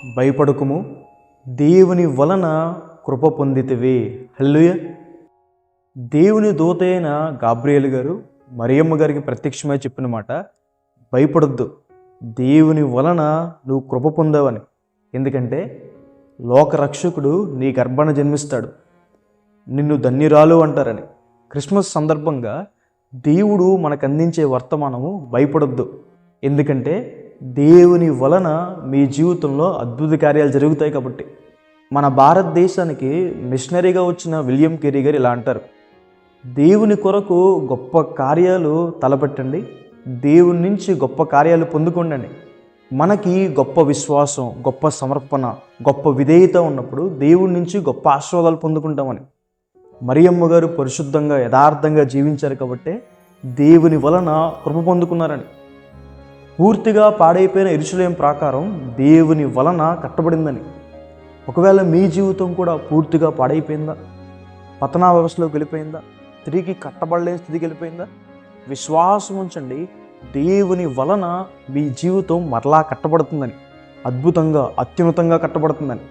భయపడకుము, దేవుని వలన కృప పొందితివి. హల్లెలూయా. దేవుని దూత అయిన గాబ్రియేలు గారు మరియమ్మ గారికి ప్రత్యక్షమై చెప్పిన మాట, భయపడొద్దు, దేవుని వలన నువ్వు కృప పొందావని. ఎందుకంటే లోకరక్షకుడు నీ గర్భాన జన్మిస్తాడు, నిన్ను ధన్యురాలు అంటారని. క్రిస్మస్ సందర్భంగా దేవుడు మనకు అందించే వర్తమానము భయపడొద్దు, ఎందుకంటే దేవుని వలన మీ జీవితంలో అద్భుత కార్యాలు జరుగుతాయి కాబట్టి. మన భారతదేశానికి మిషనరీగా వచ్చిన విలియం కేరీ గారు ఇలా అంటారు, దేవుని కొరకు గొప్ప కార్యాలు తలపెట్టండి, దేవుని నుంచి గొప్ప కార్యాలు పొందుకోండి. మనకి గొప్ప విశ్వాసం, గొప్ప సమర్పణ, గొప్ప విధేయత ఉన్నప్పుడు దేవుడి నుంచి గొప్ప ఆశీర్వాదాలు పొందుకుంటామని. మరియమ్మ గారు పరిశుద్ధంగా యథార్థంగా జీవించారు కాబట్టి దేవుని వలన కృప పొందుకున్నారని. పూర్తిగా పాడైపోయిన యెరూషలేము ప్రాకారం దేవుని వలన కట్టబడిందని. ఒకవేళ మీ జీవితం కూడా పూర్తిగా పాడైపోయిందా, పతనా వ్యవస్థలోకి వెళ్ళిపోయిందా, తిరిగి కట్టబడలేని స్థితికి వెళ్ళిపోయిందా? విశ్వాసం ఉంచండి, దేవుని వలన మీ జీవితం మరలా కట్టబడుతుందని, అద్భుతంగా అత్యున్నతంగా కట్టబడుతుందని.